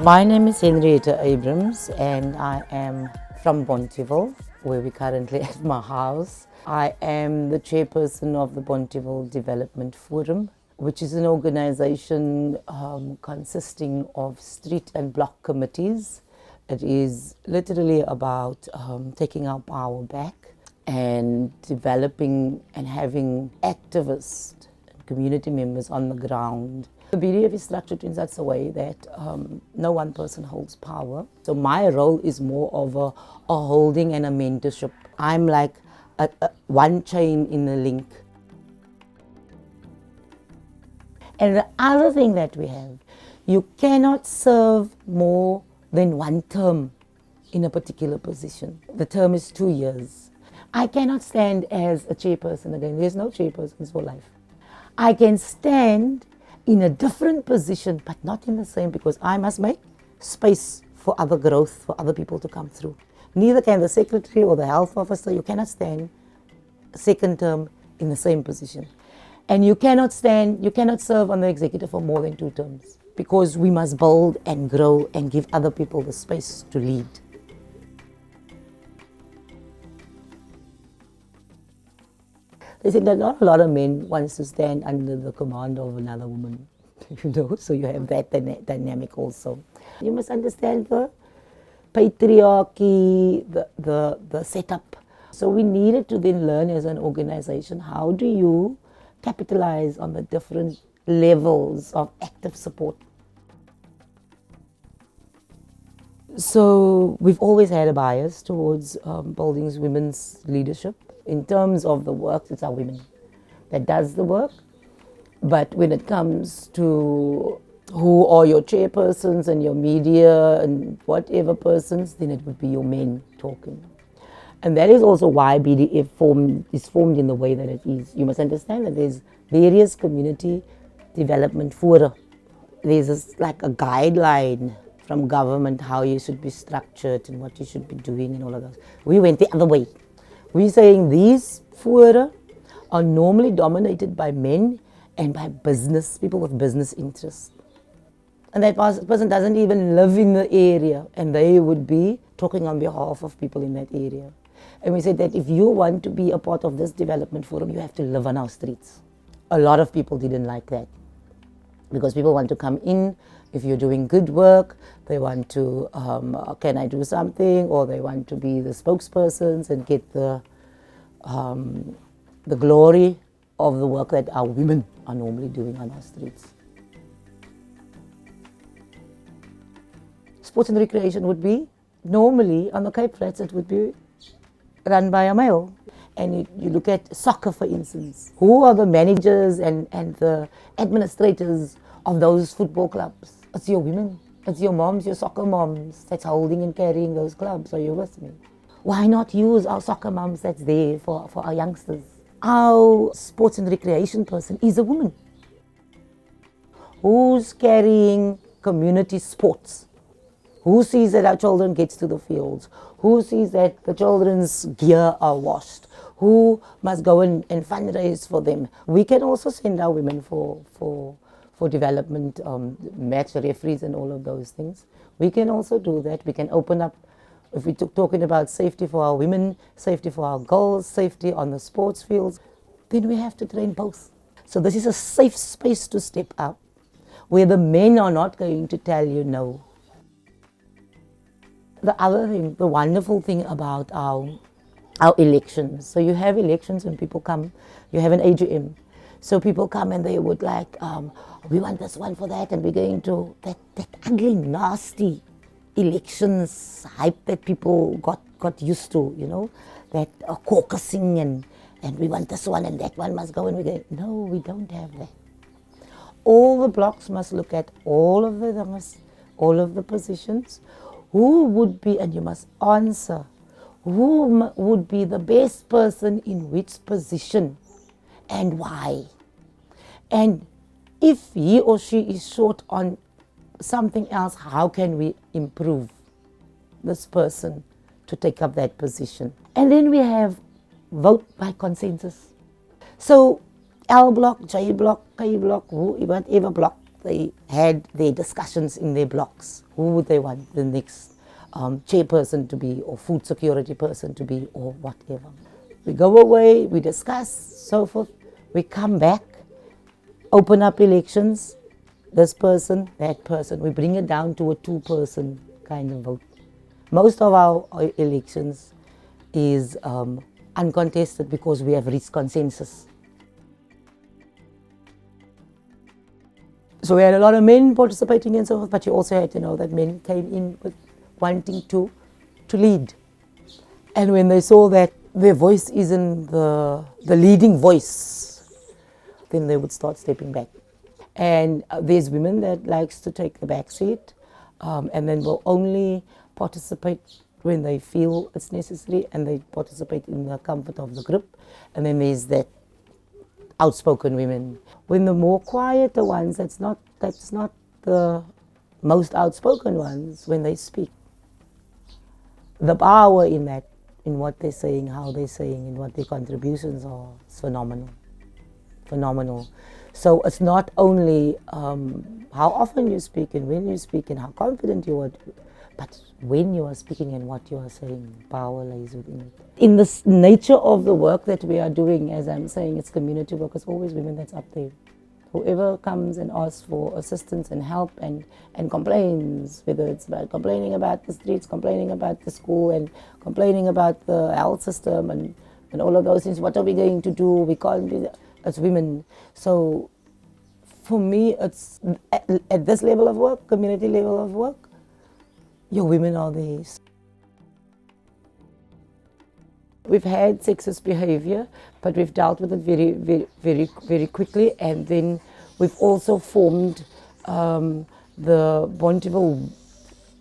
My name is Henriette Abrams and I am from Bonteville, where we're currently at my house. I am the chairperson of the Bonteville Development Forum, which is an organization consisting of street and block committees. It is literally about taking our power back and developing and having activists and community members on the ground. The BDF is structured in such a way that no one person holds power. So my role is more of a holding and a mentorship. I'm like one chain in a link. And the other thing that we have, you cannot serve more than one term in a particular position. The term is 2 years. I cannot stand as a chairperson again. There's no chairpersons for life. I can stand in a different position, but not in the same, because I must make space for other growth, for other people to come through. Neither can the secretary or the health officer. You cannot stand a second term in the same position. And you cannot serve on the executive for more than 2 terms, because we must build and grow and give other people the space to lead. They said that not a lot of men wants to stand under the command of another woman, so you have that dynamic also. You must understand the patriarchy, the setup. So we needed to then learn as an organization, how do you capitalize on the different levels of active support. So we've always had a bias towards building women's leadership. In terms of the work, it's our women that does the work. But when it comes to who are your chairpersons and your media and whatever persons, then it would be your men talking. And that is also why BDF is formed in the way that it is. You must understand that there's various community development fora. There's like a guideline from government how you should be structured and what you should be doing and all of those. We went the other way. We're saying these fora are normally dominated by men and by business, people with business interests. And that person doesn't even live in the area, and they would be talking on behalf of people in that area. And we said that if you want to be a part of this development forum, you have to live on our streets. A lot of people didn't like that, because people want to come in. If you're doing good work, they want to, can I do something? Or they want to be the spokespersons and get the glory of the work that our women are normally doing on our streets. Sports and recreation would be, normally on the Cape Flats, it would be run by a male. And you look at soccer, for instance. Who are the managers and the administrators of those football clubs? It's your women. It's your moms, your soccer moms that's holding and carrying those clubs. Are you with me? Why not use our soccer moms that's there for our youngsters? Our sports and recreation person is a woman who's carrying community sports. Who sees that our children gets to the fields? Who sees that the children's gear are washed? Who must go and fundraise for them? We can also send our women for development, match referees and all of those things. We can also do that. We can open up, if we're talking about safety for our women, safety for our girls, safety on the sports fields, then we have to train both. So this is a safe space to step up, where the men are not going to tell you no. The other thing, the wonderful thing about our elections, so you have elections when people come, you have an AGM. So people come and they would like, we want this one for that, and we're going to, that ugly, nasty elections hype that people got used to, you know, that caucusing and we want this one and that one must go, and we go, no, we don't have that. All the blocks must look at all of the positions. Who would be, and you must answer, who would be the best person in which position and why? And if he or she is short on something else, how can we improve this person to take up that position? And then we have vote by consensus. So L block, J block, K block, whatever block, they had their discussions in their blocks. Who would they want the next chairperson to be, or food security person to be, or whatever. We go away, we discuss, so forth. We come back, open up elections, this person, that person. We bring it down to a two-person kind of vote. Most of our elections is uncontested because we have reached consensus. So we had a lot of men participating and so forth, but you also had to know that men came in with wanting to lead. And when they saw that their voice isn't the leading voice, then they would start stepping back. And there's women that likes to take the back seat, and then will only participate when they feel it's necessary, and they participate in the comfort of the group. And then there's that outspoken women. When the more quieter ones, that's not the most outspoken ones, when they speak. The power in that, in what they're saying, how they're saying, and what their contributions are, is phenomenal. Phenomenal. So it's not only how often you speak and when you speak and how confident you are, but when you are speaking and what you are saying, power lies within it. In the nature of the work that we are doing, as I'm saying, it's community work, it's always women that's up there. Whoever comes and asks for assistance and help and complains, whether it's about complaining about the streets, complaining about the school, and complaining about the health system and all of those things, what are we going to do? We can't be there. It's women. So for me, it's at this level of work, community level of work, your women are there. We've had sexist behavior, but we've dealt with it very, very, very, very quickly. And then we've also formed the Bonteville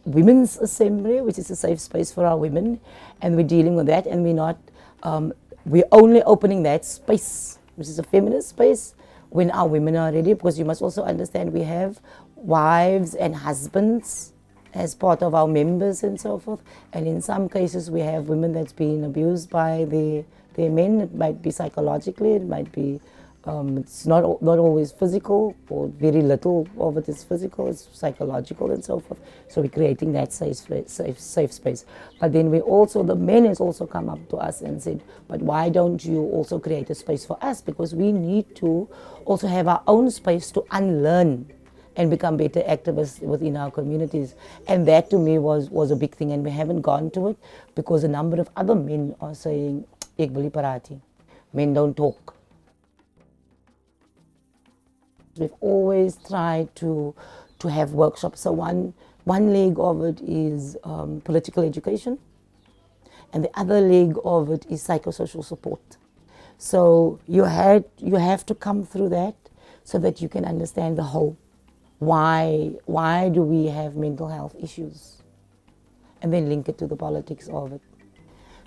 Women's Assembly, which is a safe space for our women, and we're dealing with that. And we're only opening that space, which is a feminist space, when our women are ready. Because you must also understand, we have wives and husbands as part of our members and so forth. And in some cases we have women that's been abused by their men. It might be psychologically, it might be, it's not always physical, or very little of it is physical, it's psychological and so forth. So we're creating that safe space. But then the men has also come up to us and said, but why don't you also create a space for us? Because we need to also have our own space to unlearn and become better activists within our communities. And that to me was a big thing, and we haven't gone to it because a number of other men are saying, ek wil nie praat nie. Men don't talk. We've always tried to have workshops. So one leg of it is political education, and the other leg of it is psychosocial support. So you have to come through that so that you can understand the whole. Why do we have mental health issues? And then link it to the politics of it.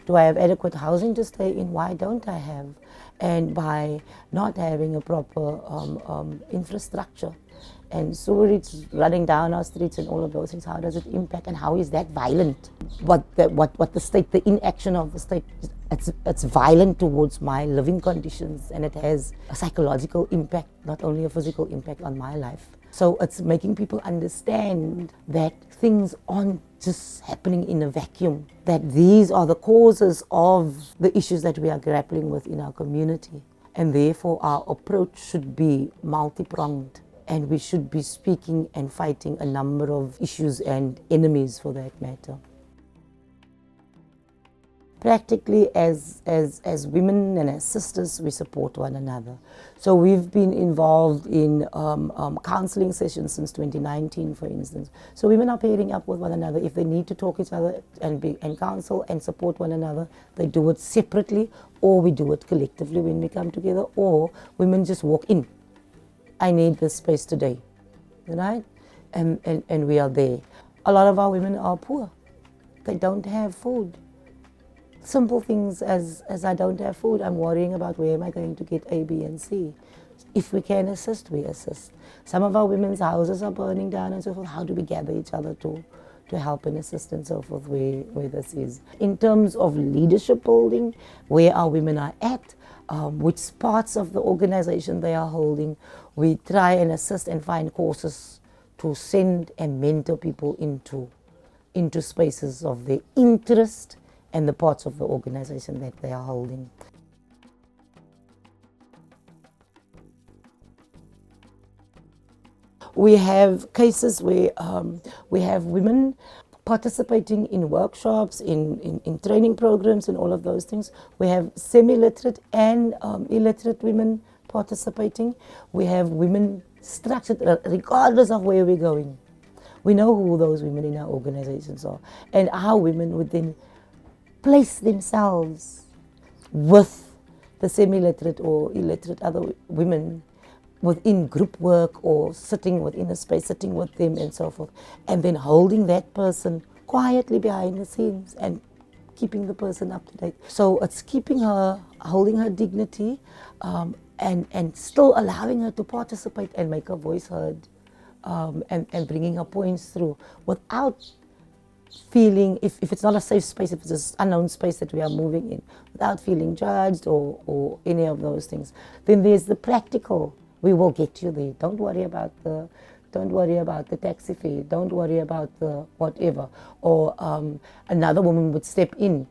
Do I have adequate housing to stay in? Why don't I have? And by not having a proper infrastructure and sewage running down our streets and all of those things, how does it impact, and how is that violent? What the state, the inaction of the state, it's violent towards my living conditions, and it has a psychological impact, not only a physical impact on my life. So it's making people understand that things aren't just happening in a vacuum, that these are the causes of the issues that we are grappling with in our community. And therefore our approach should be multi-pronged, and we should be speaking and fighting a number of issues and enemies for that matter. Practically, as women and as sisters, we support one another. So we've been involved in counseling sessions since 2019, for instance. So women are pairing up with one another. If they need to talk each other and counsel and support one another, they do it separately, or we do it collectively when we come together, or women just walk in. I need this space today, right? And we are there. A lot of our women are poor. They don't have food. Simple things as I don't have food, I'm worrying about where am I going to get A, B, and C. If we can assist, we assist. Some of our women's houses are burning down and so forth. How do we gather each other to to help and assist and so forth where this is. In terms of leadership building, where our women are at, which parts of the organization they are holding, we try and assist and find courses to send and mentor people into spaces of their interest and the parts of the organization that they are holding. We have cases where we have women participating in workshops, in training programs and all of those things. We have semi-literate and illiterate women participating. We have women structured regardless of where we're going. We know who those women in our organizations are, and how women would then place themselves with the semi-literate or illiterate other women within group work, or sitting within a space, sitting with them and so forth, and then holding that person quietly behind the scenes and keeping the person up to date. So it's keeping her, holding her dignity, and still allowing her to participate and make her voice heard, and bringing her points through without feeling, if it's not a safe space, if it's an unknown space that we are moving in, without feeling judged or any of those things. Then there's the practical. We will get you there. Don't worry about the taxi fare. Don't worry about the whatever. Or another woman would step in.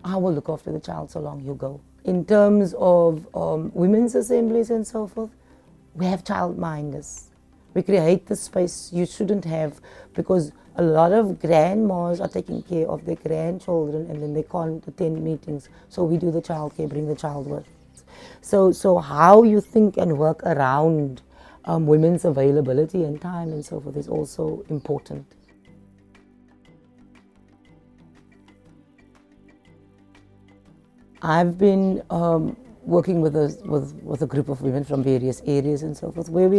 I will look after the child so long you go. In terms of women's assemblies and so forth, we have childminders. We create the space you shouldn't have, because a lot of grandmas are taking care of their grandchildren and then they can't attend meetings. So we do the childcare, bring the child with. So how you think and work around women's availability and time and so forth is also important. I've been working with a group of women from various areas and so forth, where we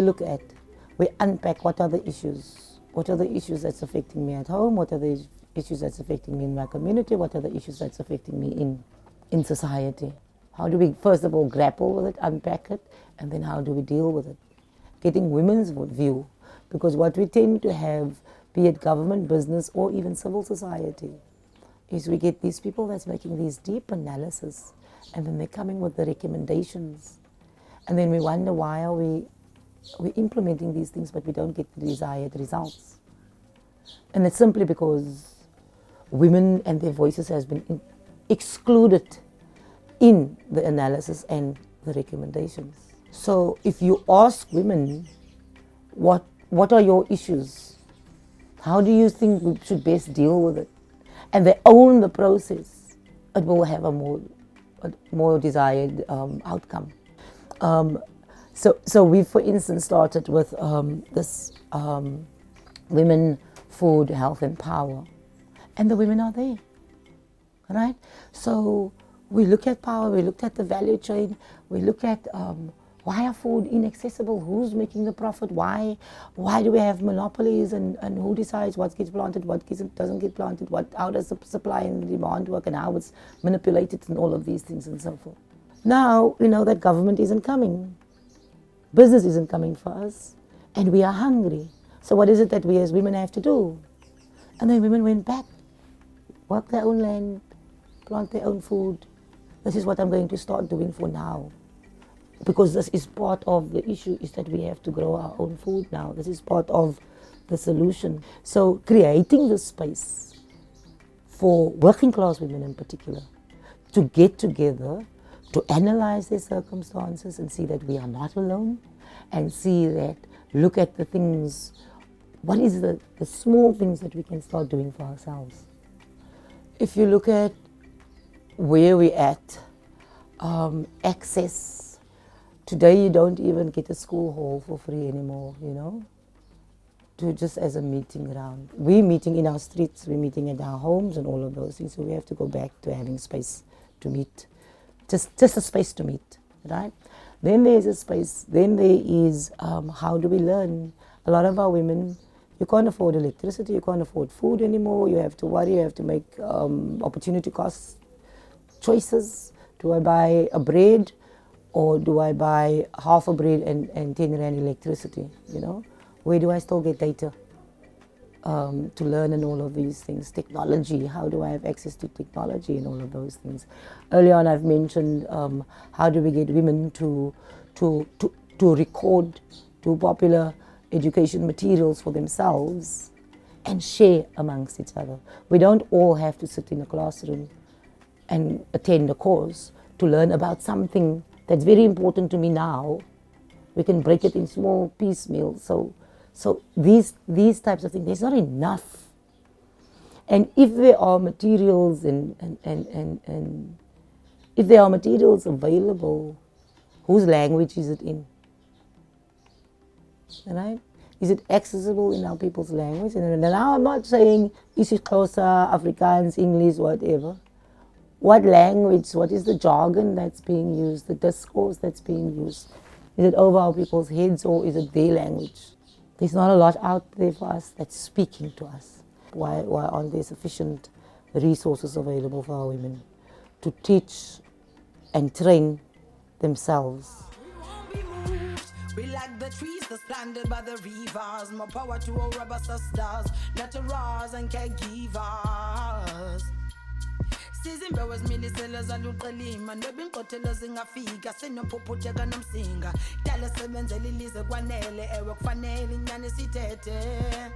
unpack what are the issues. What are the issues that's affecting me at home? What are the issues that's affecting me in my community? What are the issues that's affecting me in society? How do we, first of all, grapple with it, unpack it, and then how do we deal with it? Getting women's view, because what we tend to have, be it government, business, or even civil society, is we get these people that's making these deep analysis, and then they're coming with the recommendations. And then we wonder, why are we're implementing these things, but we don't get the desired results. And it's simply because women and their voices has been excluded in the analysis and the recommendations. So if you ask women, what are your issues? How do you think we should best deal with it? And they own the process, it will have a more desired outcome. So we, for instance, started with this women, food, health and power. And the women are there, right? So we look at power, we looked at the value chain, we look at why are food inaccessible, who's making the profit, why do we have monopolies, and who decides what gets planted, what doesn't get planted, how does the supply and demand work, and how it's manipulated, and all of these things and so forth. Now we know that government isn't coming, business isn't coming for us, and we are hungry. So what is it that we as women have to do? And then women went back, work their own land, plant their own food. This is what I'm going to start doing for now. Because this is part of the issue, is that we have to grow our own food now. This is part of the solution. So creating the space for working class women in particular to get together, to analyze their circumstances and see that we are not alone, and see that, look at the things, what is the small things that we can start doing for ourselves. If you look at where we're at, access, today you don't even get a school hall for free anymore, you know, just as a meeting ground. We're meeting in our streets, we're meeting at our homes and all of those things, so we have to go back to having space to meet, just a space to meet, right? Then there's a space, then there is how do we learn? A lot of our women, you can't afford electricity, you can't afford food anymore, you have to worry, you have to make opportunity cost choices. Do I buy a bread, or do I buy half a bread and 10 rand electricity, you know? Where do I still get data? to learn and all of these things. Technology, how do I have access to technology and all of those things. Earlier on I've mentioned how do we get women to record, to popular education materials for themselves and share amongst each other. We don't all have to sit in a classroom and attend a course to learn about something that's very important to me now. We can break it in small piecemeal. So these types of things, there's not enough. And if there are materials and if there are materials available, whose language is it in? Right? Is it accessible in our people's language? And now I'm not saying is it Xhosa, Afrikaans, English, whatever. What language, what is the jargon that's being used, the discourse that's being used? Is it over our people's heads or is it their language? There's not a lot out there for us that's speaking to us. Why aren't there sufficient resources available for our women to teach and train themselves? We like the trees that's planted by the rivers. More power to our rubber sisters, naturals and caregivers. Sizimbe weziminisela zaluqelima nebinqothelo zingafika sinophuphuteka nomsinga dala sebenzela ilizwe kwanele ewe kufanele inyani sithethe